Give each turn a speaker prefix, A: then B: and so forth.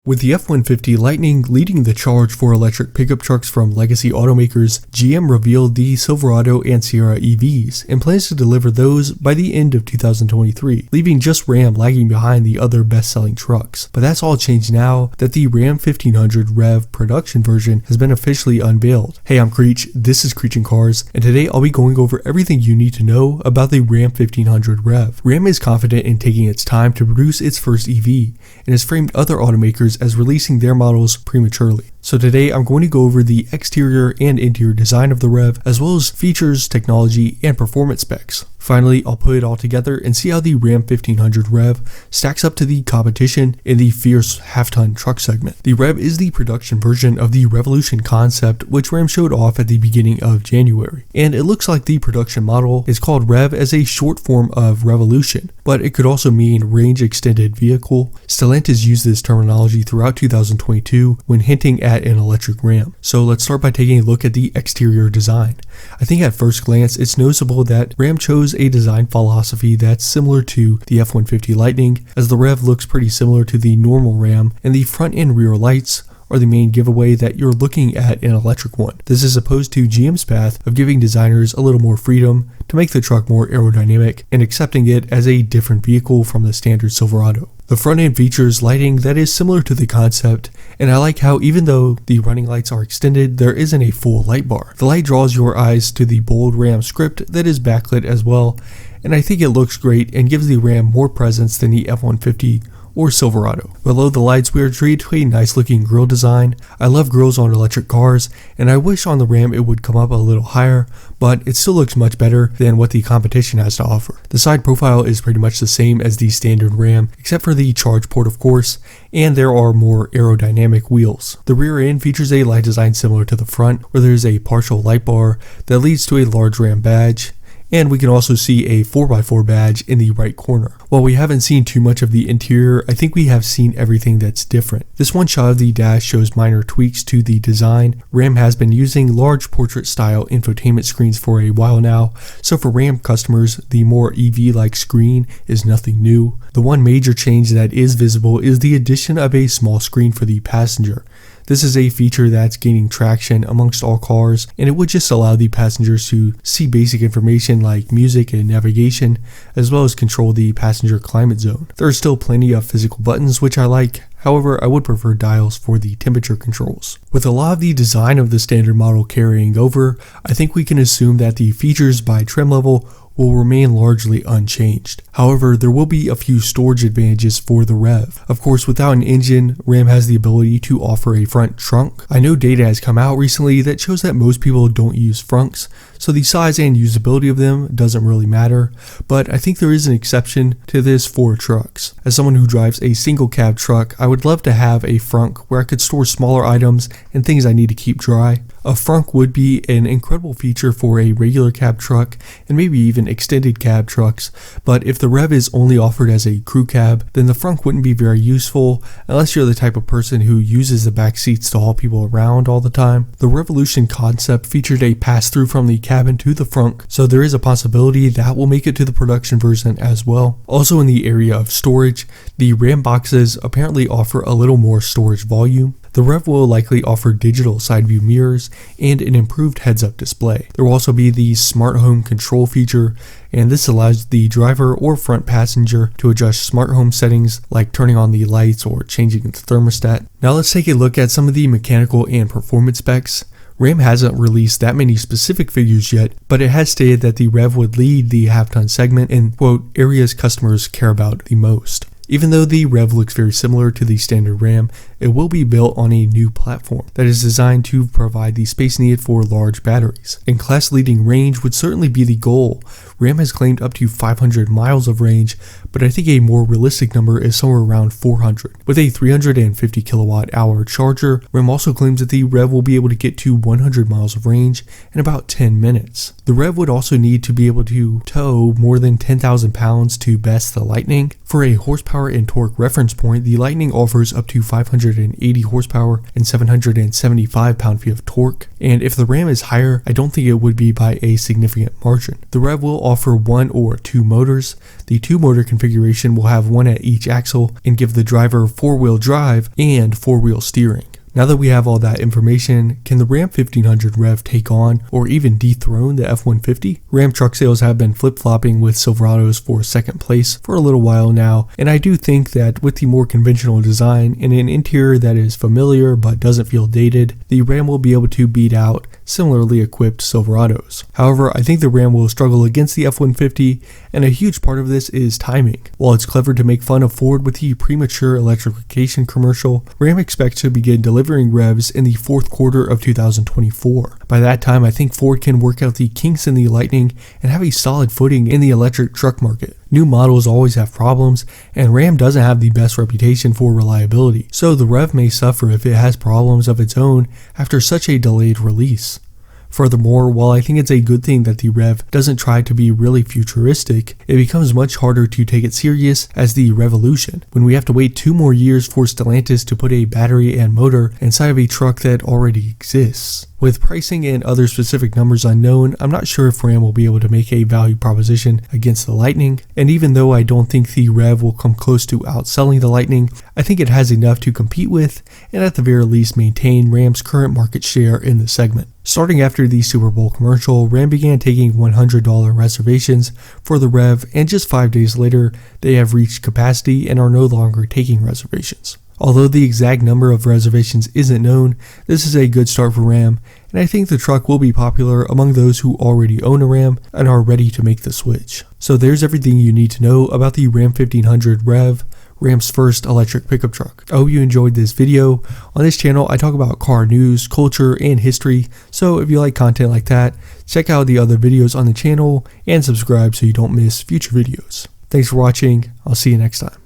A: With the F-150 Lightning leading the charge for electric pickup trucks from legacy automakers, GM revealed the Silverado and Sierra EVs and plans to deliver those by the end of 2023, leaving just Ram lagging behind the other best-selling trucks. But that's all changed now that the Ram 1500 REV production version has been officially unveiled. Hey, I'm Creech, this is Creech & Cars, and today I'll be going over everything you need to know about the Ram 1500 REV. Ram is confident in taking its time to produce its first EV, and has framed other automakers as releasing their models prematurely. So today I'm going to go over the exterior and interior design of the REV, as well as features, technology, and performance specs. Finally, I'll put it all together and see how the Ram 1500 REV stacks up to the competition in the fierce half-ton truck segment. The REV is the production version of the Revolution concept, which Ram showed off at the beginning of January. And it looks like the production model is called REV as a short form of Revolution, but it could also mean range extended vehicle. Stellantis used this terminology throughout 2022 when hinting at an electric Ram. So let's start by taking a look at the exterior design. I think at first glance it's noticeable that Ram chose a design philosophy that's similar to the F-150 Lightning, as the REV looks pretty similar to the normal Ram, and the front and rear lights are the main giveaway that you're looking at an electric one. This is opposed to GM's path of giving designers a little more freedom to make the truck more aerodynamic and accepting it as a different vehicle from the standard Silverado. The front end features lighting that is similar to the concept, and I like how even though the running lights are extended, there isn't a full light bar. The light draws your eyes to the bold Ram script that is backlit as well, and I think it looks great and gives the Ram more presence than the F-150 or Silverado. Below the lights, we are treated to a nice looking grille design. I love grills on electric cars, and I wish on the Ram it would come up a little higher, but it still looks much better than what the competition has to offer. The side profile is pretty much the same as the standard Ram, except for the charge port of course, and there are more aerodynamic wheels. The rear end features a light design similar to the front, where there is a partial light bar that leads to a large Ram badge, and we can also see a 4x4 badge in the right corner. While we haven't seen too much of the interior, I think we have seen everything that's different. This one shot of the dash shows minor tweaks to the design. Ram has been using large portrait style infotainment screens for a while now, so for Ram customers, the more EV-like screen is nothing new. The one major change that is visible is the addition of a small screen for the passenger. This is a feature that's gaining traction amongst all cars, and it would just allow the passengers to see basic information like music and navigation, as well as control the passenger climate zone. There are still plenty of physical buttons, which I like. However, I would prefer dials for the temperature controls. With a lot of the design of the standard model carrying over, I think we can assume that the features by trim level will remain largely unchanged. However, there will be a few storage advantages for the REV. Of course, without an engine, Ram has the ability to offer a front trunk. I know data has come out recently that shows that most people don't use Frunks, so the size and usability of them doesn't really matter, but I think there is an exception to this for trucks. As someone who drives a single cab truck, I would love to have a Frunk where I could store smaller items and things I need to keep dry. A Frunk would be an incredible feature for a regular cab truck and maybe even extended cab trucks, but if the REV is only offered as a crew cab, then the Frunk wouldn't be very useful unless you're the type of person who uses the back seats to haul people around all the time. The Revolution concept featured a pass-through from the cabin to the Frunk, so there is a possibility that will make it to the production version as well. Also in the area of storage, the Ram boxes apparently offer a little more storage volume. The REV will likely offer digital side view mirrors and an improved heads-up display. There will also be the smart home control feature, and this allows the driver or front passenger to adjust smart home settings like turning on the lights or changing the thermostat. Now let's take a look at some of the mechanical and performance specs. Ram hasn't released that many specific figures yet, but it has stated that the REV would lead the half-ton segment in, quote, areas customers care about the most. Even though the REV looks very similar to the standard Ram, it will be built on a new platform that is designed to provide the space needed for large batteries. And class-leading range would certainly be the goal. Ram has claimed up to 500 miles of range, but I think a more realistic number is somewhere around 400. With a 350 kilowatt-hour charger, Ram also claims that the REV will be able to get to 100 miles of range in about 10 minutes. The REV would also need to be able to tow more than 10,000 pounds to best the Lightning. For a horsepower horsepower and torque reference point, the Lightning offers up to 580 horsepower and 775 pound-feet of torque, and if the Ram is higher, I don't think it would be by a significant margin. The REV will offer 1 or 2 motors. The 2-motor configuration will have 1 at each axle and give the driver 4-wheel drive and 4-wheel steering. Now that we have all that information, can the Ram 1500 REV take on or even dethrone the F-150? Ram truck sales have been flip-flopping with Silverados for second place for a little while now, and I do think that with the more conventional design and an interior that is familiar but doesn't feel dated, the Ram will be able to beat out similarly equipped Silverados. However, I think the Ram will struggle against the F-150, and a huge part of this is timing. While it's clever to make fun of Ford with the premature electrification commercial, Ram expects to begin delivering REVs in the 4th quarter of 2024. By that time, I think Ford can work out the kinks in the Lightning and have a solid footing in the electric truck market. New models always have problems, and Ram doesn't have the best reputation for reliability, so the REV may suffer if it has problems of its own after such a delayed release. Furthermore, while I think it's a good thing that the REV doesn't try to be really futuristic, it becomes much harder to take it serious as the Revolution, when we have to wait 2 more years for Stellantis to put a battery and motor inside of a truck that already exists. With pricing and other specific numbers unknown, I'm not sure if Ram will be able to make a value proposition against the Lightning, and even though I don't think the REV will come close to outselling the Lightning, I think it has enough to compete with, and at the very least maintain Ram's current market share in the segment. Starting after the Super Bowl commercial, Ram began taking $100 reservations for the REV, and just 5 days later, they have reached capacity and are no longer taking reservations. Although the exact number of reservations isn't known, this is a good start for Ram, and I think the truck will be popular among those who already own a Ram and are ready to make the switch. So there's everything you need to know about the Ram 1500 REV, Ram's first electric pickup truck. I hope you enjoyed this video. On this channel, I talk about car news, culture, and history, so if you like content like that, check out the other videos on the channel and subscribe so you don't miss future videos. Thanks for watching. I'll see you next time.